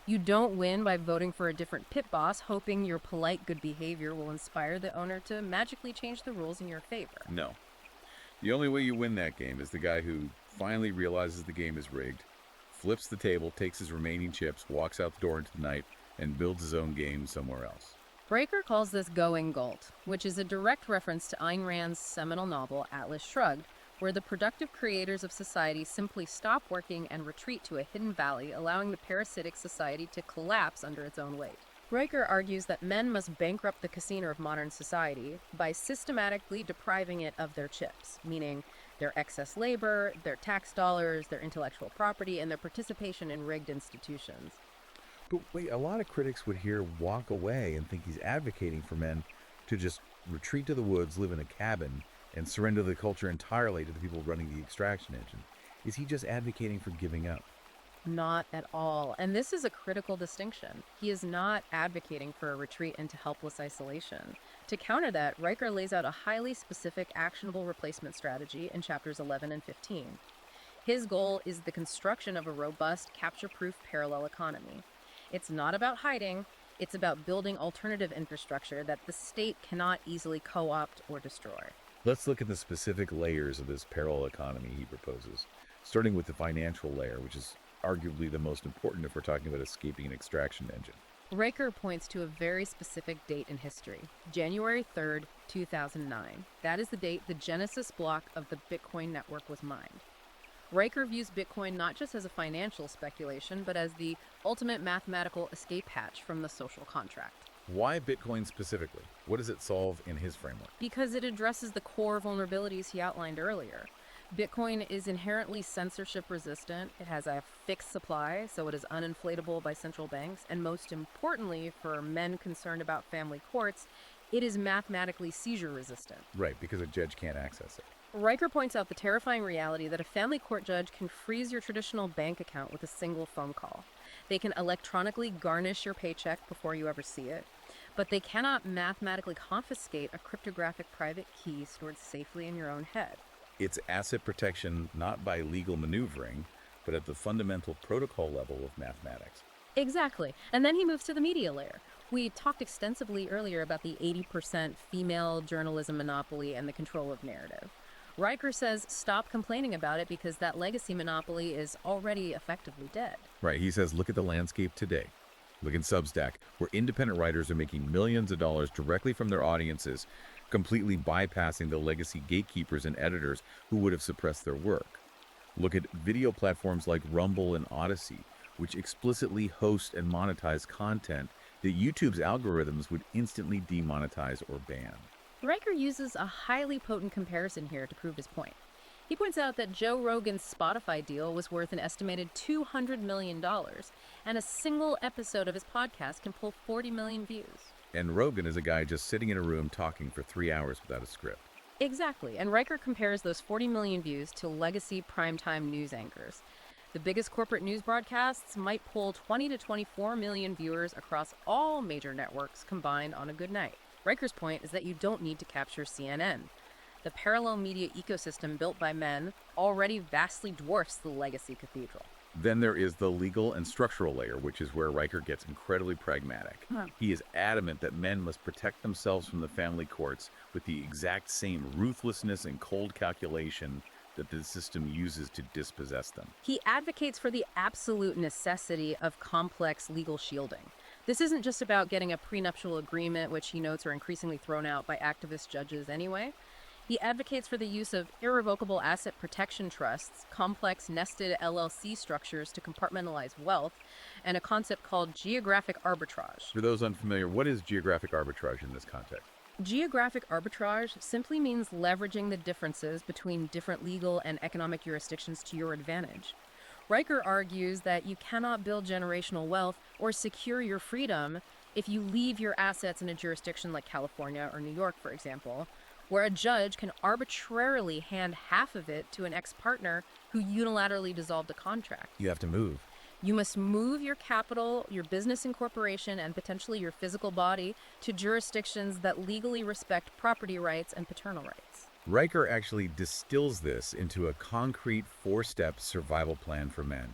You don't win by voting for a different pit boss, hoping your polite good behavior will inspire the owner to magically change the rules in your favor. No. The only way you win that game is the guy who finally realizes the game is rigged, flips the table, takes his remaining chips, walks out the door into the night, and builds his own game somewhere else. Riker calls this going Galt, which is a direct reference to Ayn Rand's seminal novel Atlas Shrugged, where the productive creators of society simply stop working and retreat to a hidden valley, allowing the parasitic society to collapse under its own weight. Riker argues that men must bankrupt the casino of modern society by systematically depriving it of their chips, meaning their excess labor, their tax dollars, their intellectual property, and their participation in rigged institutions. But wait, a lot of critics would here walk away and think he's advocating for men to just retreat to the woods, live in a cabin, and surrender the culture entirely to the people running the extraction engine. Is he just advocating for giving up? Not at all. And this is a critical distinction. He is not advocating for a retreat into helpless isolation. To counter that, Riker lays out a highly specific, actionable replacement strategy in chapters 11 and 15. His goal is the construction of a robust, capture-proof parallel economy. It's not about hiding. It's about building alternative infrastructure that the state cannot easily co-opt or destroy. Let's look at the specific layers of this parallel economy he proposes, starting with the financial layer, which is arguably the most important if we're talking about escaping an extraction engine. Riker points to a very specific date in history, January 3rd, 2009. That is the date the Genesis block of the Bitcoin network was mined. Riker views Bitcoin not just as a financial speculation, but as the ultimate mathematical escape hatch from the social contract. Why Bitcoin specifically? What does it solve in his framework? Because it addresses the core vulnerabilities he outlined earlier. Bitcoin is inherently censorship resistant. It has a fixed supply, so it is uninflatable by central banks. And most importantly, for men concerned about family courts, it is mathematically seizure resistant. Right, because a judge can't access it. Riker points out the terrifying reality that a family court judge can freeze your traditional bank account with a single phone call. They can electronically garnish your paycheck before you ever see it, but they cannot mathematically confiscate a cryptographic private key stored safely in your own head. It's asset protection not by legal maneuvering, but at the fundamental protocol level of mathematics. Exactly. And then he moves to the media layer. We talked extensively earlier about the 80% female journalism monopoly and the control of narrative. Riker says stop complaining about it because that legacy monopoly is already effectively dead. Right, he says look at the landscape today. Look in Substack, where independent writers are making millions of dollars directly from their audiences, completely bypassing the legacy gatekeepers and editors who would have suppressed their work. Look at video platforms like Rumble and Odyssey, which explicitly host and monetize content that YouTube's algorithms would instantly demonetize or ban. Riker uses a highly potent comparison here to prove his point. He points out that Joe Rogan's Spotify deal was worth an estimated $200 million, and a single episode of his podcast can pull 40 million views. And Rogan is a guy just sitting in a room talking for 3 hours without a script. Exactly, and Riker compares those 40 million views to legacy primetime news anchors. The biggest corporate news broadcasts might pull 20 to 24 million viewers across all major networks combined on a good night. Riker's point is that you don't need to capture CNN. The parallel media ecosystem built by men already vastly dwarfs the legacy cathedral. Then there is the legal and structural layer, which is where Riker gets incredibly pragmatic. Huh. He is adamant that men must protect themselves from the family courts with the exact same ruthlessness and cold calculation that the system uses to dispossess them. He advocates for the absolute necessity of complex legal shielding. This isn't just about getting a prenuptial agreement, which he notes are increasingly thrown out by activist judges anyway. He advocates for the use of irrevocable asset protection trusts, complex nested LLC structures to compartmentalize wealth, and a concept called geographic arbitrage. For those unfamiliar, what is geographic arbitrage in this context? Geographic arbitrage simply means leveraging the differences between different legal and economic jurisdictions to your advantage. Riker argues that you cannot build generational wealth or secure your freedom if you leave your assets in a jurisdiction like California or New York, for example, where a judge can arbitrarily hand half of it to an ex-partner who unilaterally dissolved a contract. You have to move. You must move your capital, your business incorporation, and potentially your physical body to jurisdictions that legally respect property rights and paternal rights. Riker actually distills this into a concrete 4-step survival plan for men,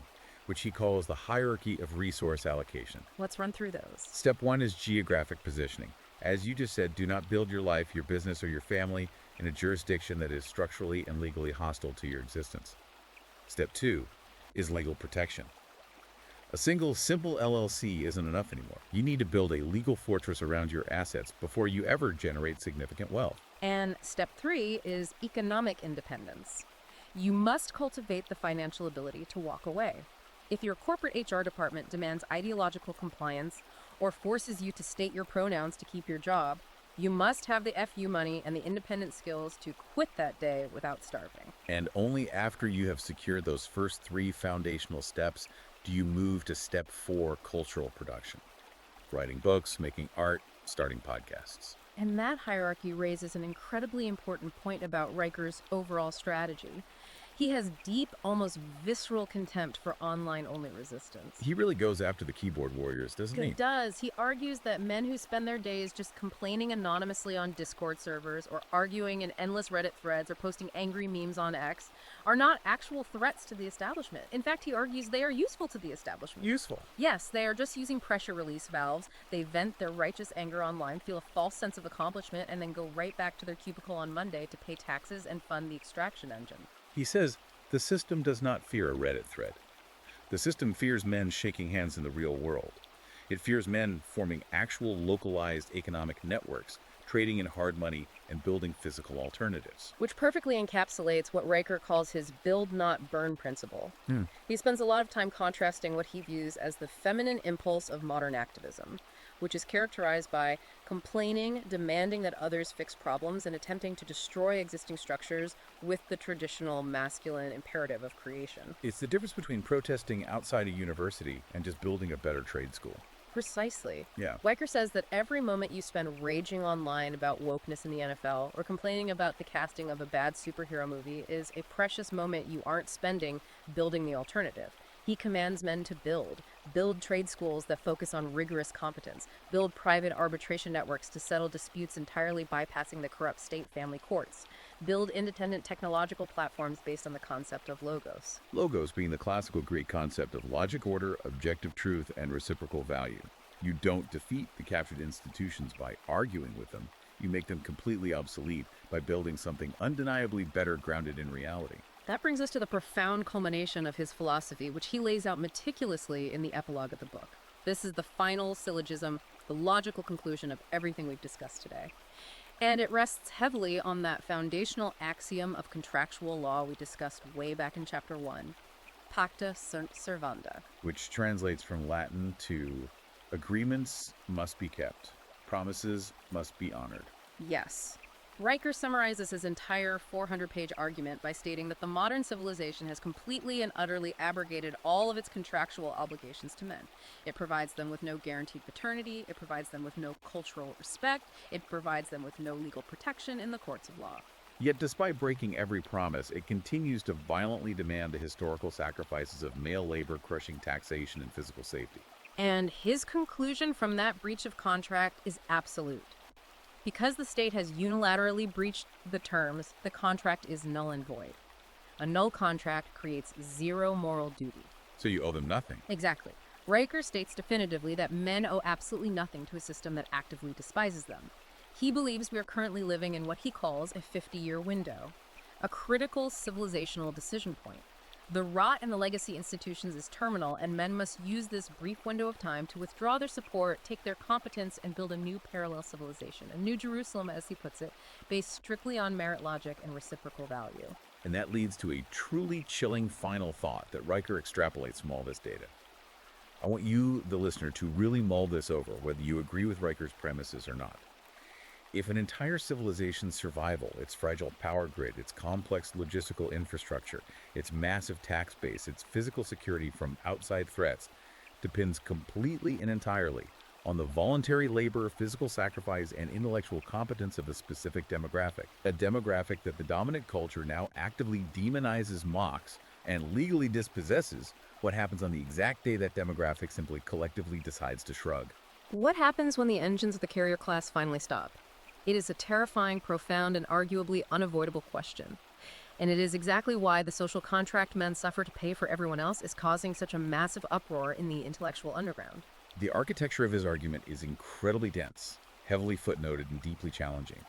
which he calls the hierarchy of resource allocation. Let's run through those. Step 1 is geographic positioning. As you just said, do not build your life, your business, or your family in a jurisdiction that is structurally and legally hostile to your existence. Step 2 is legal protection. A single, simple LLC isn't enough anymore. You need to build a legal fortress around your assets before you ever generate significant wealth. And step 3 is economic independence. You must cultivate the financial ability to walk away. If your corporate HR department demands ideological compliance or forces you to state your pronouns to keep your job, you must have the FU money and the independent skills to quit that day without starving. And only after you have secured those first 3 foundational steps do you move to step 4, cultural production. Writing books, making art, starting podcasts. And that hierarchy raises an incredibly important point about Riker's overall strategy. He has deep, almost visceral contempt for online-only resistance. He really goes after the keyboard warriors, doesn't he? He does. He argues that men who spend their days just complaining anonymously on Discord servers or arguing in endless Reddit threads or posting angry memes on X are not actual threats to the establishment. In fact, he argues they are useful to the establishment. Useful. Yes, they are just using pressure release valves. They vent their righteous anger online, feel a false sense of accomplishment, and then go right back to their cubicle on Monday to pay taxes and fund the extraction engine. He says, the system does not fear a Reddit thread. The system fears men shaking hands in the real world. It fears men forming actual localized economic networks, trading in hard money, and building physical alternatives. Which perfectly encapsulates what Riker calls his build not burn principle. He spends a lot of time contrasting what he views as the feminine impulse of modern activism, which is characterized by complaining, demanding that others fix problems, and attempting to destroy existing structures with the traditional masculine imperative of creation. It's the difference between protesting outside a university and just building a better trade school. Precisely. Yeah. Riker says that every moment you spend raging online about wokeness in the NFL or complaining about the casting of a bad superhero movie is a precious moment you aren't spending building the alternative. He commands men to build trade schools that focus on rigorous competence, build private arbitration networks to settle disputes entirely bypassing the corrupt state family courts, build independent technological platforms based on the concept of logos. Logos being the classical Greek concept of logic, order, objective truth, and reciprocal value. You don't defeat the captured institutions by arguing with them. You make them completely obsolete by building something undeniably better grounded in reality. That brings us to the profound culmination of his philosophy, which he lays out meticulously in the epilogue of the book. This is the final syllogism, the logical conclusion of everything we've discussed today. And it rests heavily on that foundational axiom of contractual law we discussed way back in Chapter 1, pacta sunt servanda. Which translates from Latin to agreements must be kept, promises must be honored. Yes. Riker summarizes his entire 400-page argument by stating that the modern civilization has completely and utterly abrogated all of its contractual obligations to men. It provides them with no guaranteed paternity, it provides them with no cultural respect, it provides them with no legal protection in the courts of law. Yet despite breaking every promise, it continues to violently demand the historical sacrifices of male labor, crushing taxation, and physical safety. And his conclusion from that breach of contract is absolute. Because the state has unilaterally breached the terms, the contract is null and void. A null contract creates zero moral duty. So you owe them nothing. Exactly. Riker states definitively that men owe absolutely nothing to a system that actively despises them. He believes we are currently living in what he calls a 50-year window, a critical civilizational decision point. The rot in the legacy institutions is terminal, and men must use this brief window of time to withdraw their support, take their competence, and build a new parallel civilization, a new Jerusalem, as he puts it, based strictly on merit logic and reciprocal value. And that leads to a truly chilling final thought that Riker extrapolates from all this data. I want you, the listener, to really mull this over, whether you agree with Riker's premises or not. If an entire civilization's survival, its fragile power grid, its complex logistical infrastructure, its massive tax base, its physical security from outside threats, depends completely and entirely on the voluntary labor, physical sacrifice, and intellectual competence of a specific demographic, a demographic that the dominant culture now actively demonizes, mocks, and legally dispossesses, what happens on the exact day that demographic simply collectively decides to shrug? What happens when the engines of the carrier class finally stop? It is a terrifying, profound, and arguably unavoidable question. And it is exactly why the social contract men suffer to pay for everyone else is causing such a massive uproar in the intellectual underground. The architecture of his argument is incredibly dense, heavily footnoted, and deeply challenging.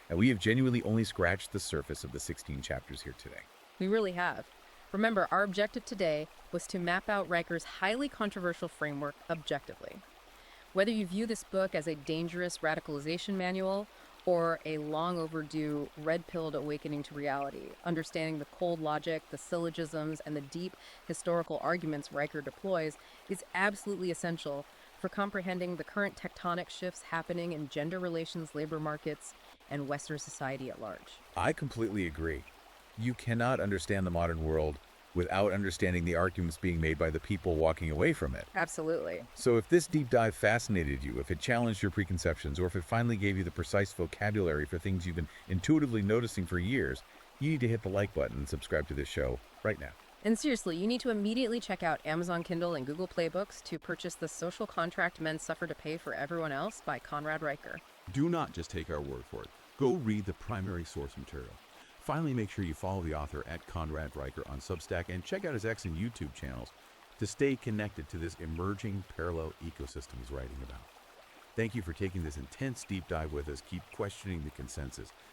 And we have genuinely only scratched the surface of the 16 chapters here today. We really have. Remember, our objective today was to map out Riker's highly controversial framework objectively. Whether you view this book as a dangerous radicalization manual or a long overdue red-pilled awakening to reality, understanding the cold logic, the syllogisms, and the deep historical arguments Riker deploys is absolutely essential for comprehending the current tectonic shifts happening in gender relations, labor markets, and Western society at large. I completely agree. You cannot understand the modern world without understanding the arguments being made by the people walking away from it. Absolutely. So if this deep dive fascinated you, if it challenged your preconceptions, or if it finally gave you the precise vocabulary for things you've been intuitively noticing for years, you need to hit the like button and subscribe to this show right now. And seriously, you need to immediately check out Amazon Kindle and Google Play Books to purchase The Social Contract Men Suffer to Pay for Everyone Else by Conrad Riker. Do not just take our word for it. Go read the primary source material. Finally, make sure you follow the author at Conrad Riker on Substack and check out his X and YouTube channels to stay connected to this emerging parallel ecosystem he's writing about. Thank you for taking this intense deep dive with us. Keep questioning the consensus